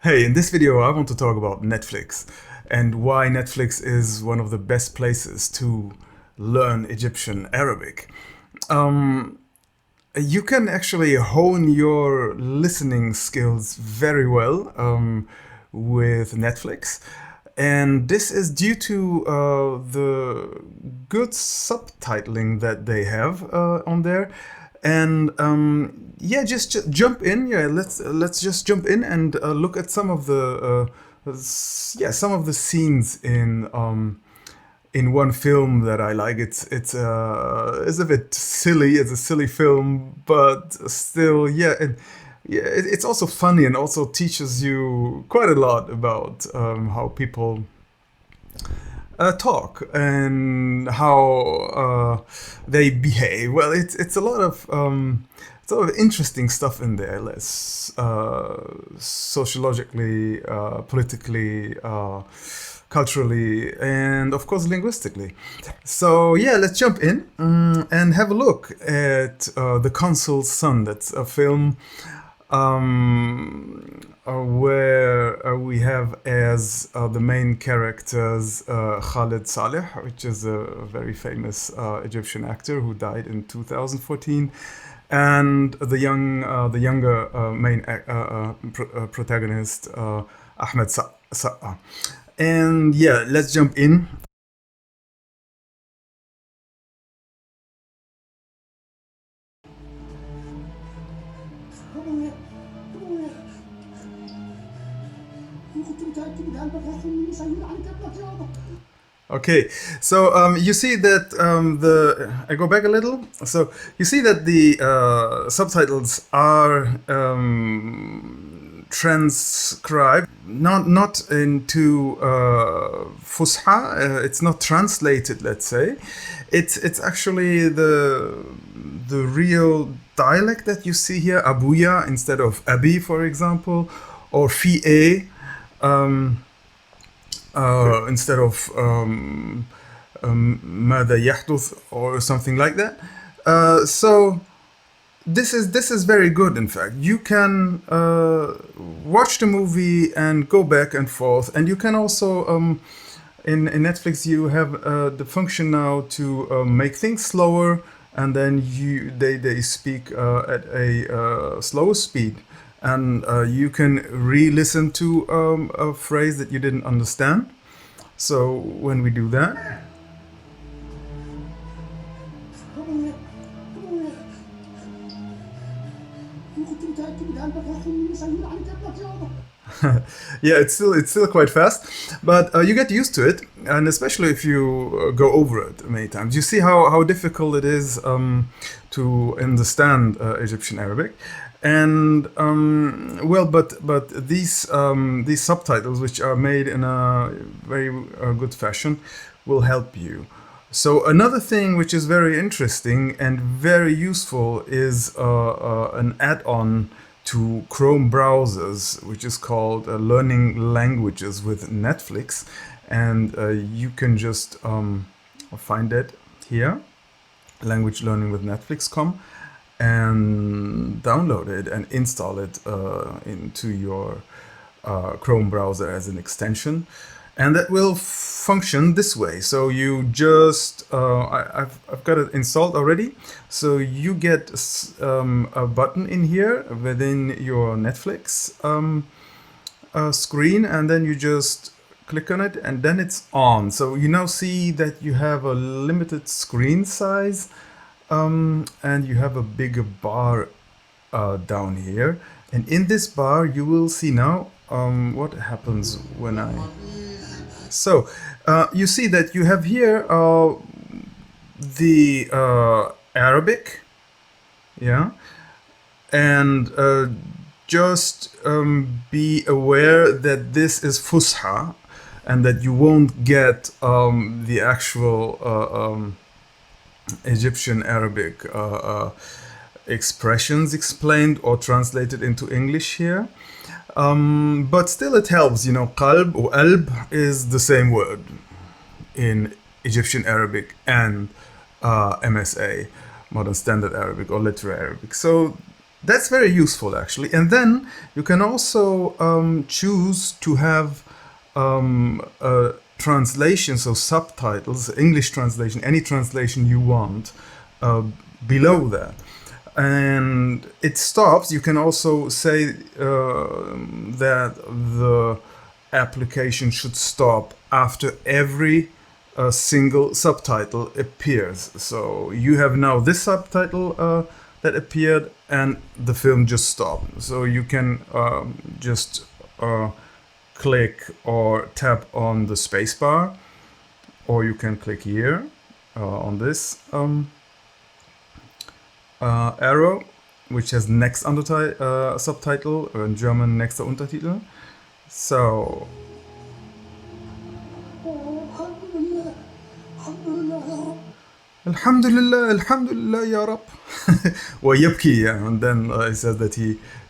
Hey, in this video, I want to talk about Netflix and why Netflix is one of the best places to learn Egyptian Arabic. Um, you can actually hone your listening skills very well with Netflix. And this is due to the good subtitling that they have on there. And yeah, just jump in. Yeah, let's just jump in and look at some of the some of the scenes in one film that I like. It's a bit silly. It's a silly film, but still, it's also funny and also teaches you quite a lot about how people talk and how they behave. Well, it's a lot of interesting stuff in there. Less sociologically, politically, culturally, and of course linguistically. So yeah, let's jump in and have a look at The Consul's Son. That's a film where we have as the main characters Khalid Saleh, which is a very famous Egyptian actor who died in 2014, and the younger main protagonist Ahmed Saqqa. And yeah, let's jump in. Okay, so you see that I go back a little. So you see that the subtitles are transcribed, not into Fusha. It's not translated. Let's say, it's actually the real dialect that you see here, Abuya instead of Abi, for example, or Fi'e. Instead of ماذا يحدث or something like that. So this is very good. In fact, you can watch the movie and go back and forth, and you can also in Netflix you have the function now to make things slower, and then they speak at a slower speed, and you can re-listen to a phrase that you didn't understand. So when we do that, yeah, it's still quite fast, but you get used to it, and especially if you go over it many times, you see how difficult it is to understand Egyptian Arabic. And well, but these subtitles, which are made in a very good fashion, will help you. So another thing which is very interesting and very useful is an add-on to Chrome browsers, which is called Learning Languages with Netflix, and you can just find it here, Language Learning with Netflix.com, and download it and install it into your Chrome browser as an extension, and that will function this way. So you just I've got it installed already. So you get a button in here within your Netflix screen, and then you just click on it, and then it's on. So you now see that you have a limited screen size, and you have a bigger bar down here. And in this bar, you will see now what happens when I. So you see that you have here the Arabic, yeah, and just be aware that this is Fusha, and that you won't get the actual Egyptian Arabic expressions explained or translated into English here. But still, it helps. You know, qalb or alb is the same word in Egyptian Arabic and MSA, Modern Standard Arabic or Literary Arabic. So That's very useful actually. And then you can also choose to have translations, so subtitles, English translation, any translation you want uh, below that. And it stops. You can also say that the application should stop after every single subtitle appears. So you have now this subtitle that appeared, and the film just stopped. So you can just click or tap on the spacebar, or you can click here on this arrow, which has next subtitle, or in German nächster Untertitel. So Alhamdulillah, Alhamdulillah, Ya Rab. ويبكي, and then it says that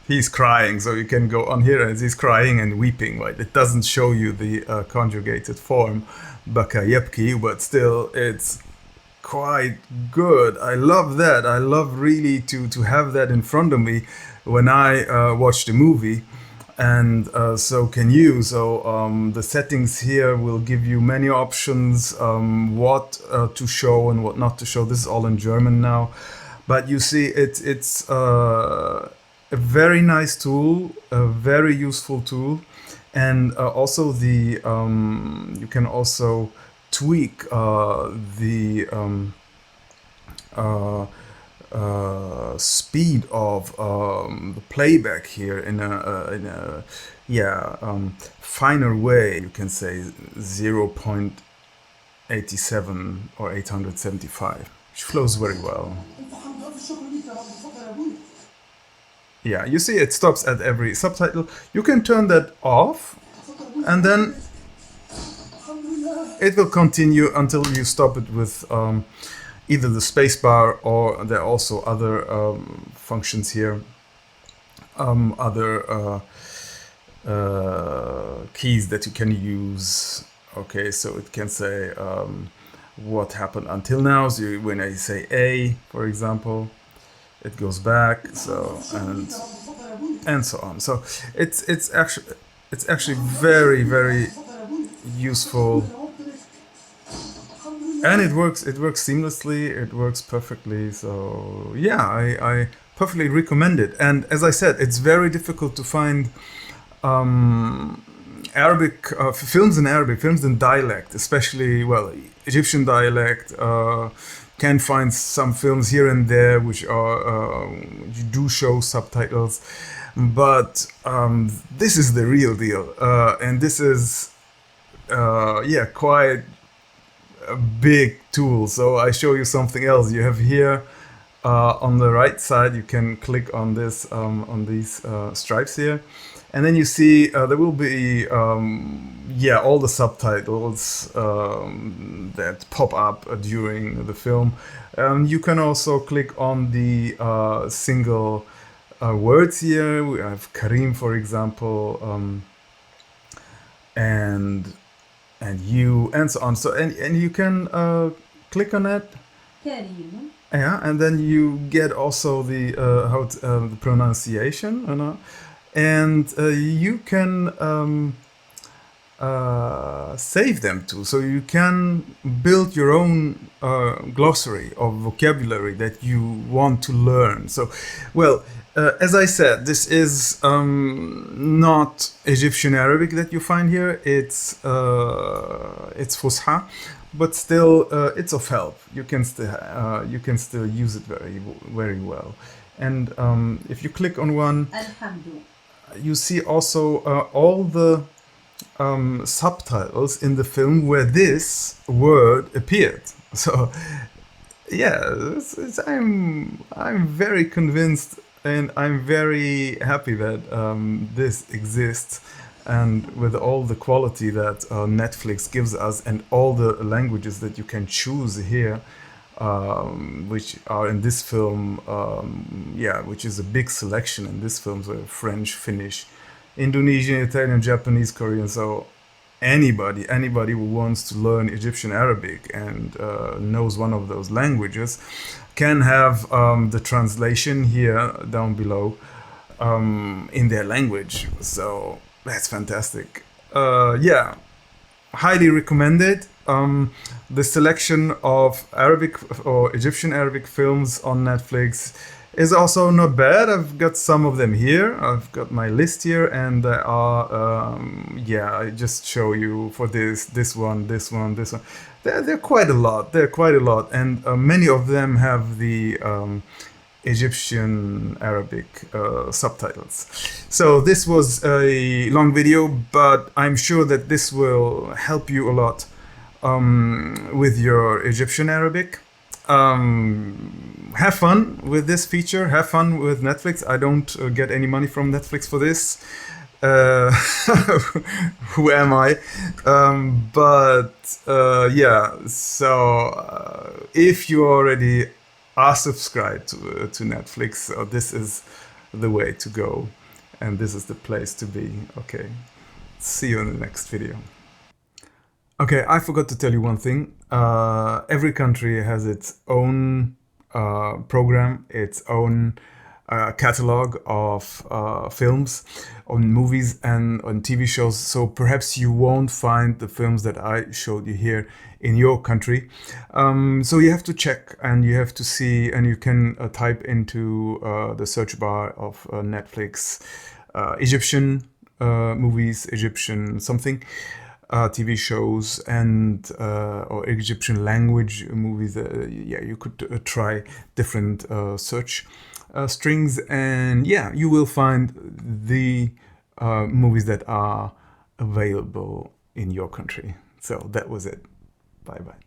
he's crying, so you can go on here and he's crying and weeping, right? It doesn't show you the conjugated form, baka yabki, but still it's quite good. I love that. I love really to have that in front of me when I watch the movie. And so can you. So the settings here will give you many options, what to show and what not to show. This is all in German now. But you see, it's a very nice tool, a very useful tool. And also you can also tweak the speed of the playback here in a finer way. You can say 0.87 or 875, which flows very well. Yeah, you see it stops at every subtitle. You can turn that off, and then it will continue until you stop it with either the spacebar, or there are also other functions here, other keys that you can use. Okay, so it can say what happened until now. So when I say A, for example, it goes back. So and so on. So it's actually very, very useful. And it works seamlessly, it works perfectly. So yeah, I perfectly recommend it. And as I said, it's very difficult to find Arabic films in Arabic, films in dialect, especially, well, Egyptian dialect. Can find some films here and there which do show subtitles, but this is the real deal, and this is quite a big tool. So I show you something else. You have here on the right side, you can click on this on these stripes here, and then you see there will be all the subtitles that pop up during the film. You can also click on the single words here. We have Karim, for example, and you, and so on. So and you can click on it. Karim. Yeah, and then you get also the the pronunciation, you know, and you can save them too. So you can build your own glossary of vocabulary that you want to learn. So, well, as I said, this is not Egyptian Arabic that you find here. It's Fusha, but still it's of help. You can still use it very, very well. And if you click on one, you see also all the subtitles in the film where this word appeared. So yeah, I'm very convinced, and I'm very happy that this exists, and with all the quality that Netflix gives us, and all the languages that you can choose here, which are in this film, which is a big selection in this film, so French, Finnish, Indonesian, Italian, Japanese, Korean. So anybody who wants to learn Egyptian Arabic and knows one of those languages can have the translation here down below in their language. So that's fantastic. Yeah, highly recommended. The selection of Arabic or Egyptian Arabic films on Netflix is also not bad. I've got some of them here. I've got my list here, and there are, yeah, I just show you for this one. They're quite a lot. They're quite a lot, and many of them have the Egyptian Arabic subtitles. So this was a long video, but I'm sure that this will help you a lot with your Egyptian Arabic. Have fun with this feature. Have fun with Netflix. I don't get any money from Netflix for this. Who am I? Yeah, so if you already are subscribed to Netflix, this is the way to go, and this is the place to be. Okay, see you in the next video. Okay, I forgot to tell you one thing. Every country has its own program, its own catalog of films, on movies and on TV shows. So perhaps you won't find the films that I showed you here in your country. So you have to check and you have to see, and you can type into the search bar of Netflix Egyptian movies, Egyptian something. TV shows and or Egyptian language movies. Yeah, you could try different search strings, and yeah, you will find the movies that are available in your country. So that was it. Bye bye.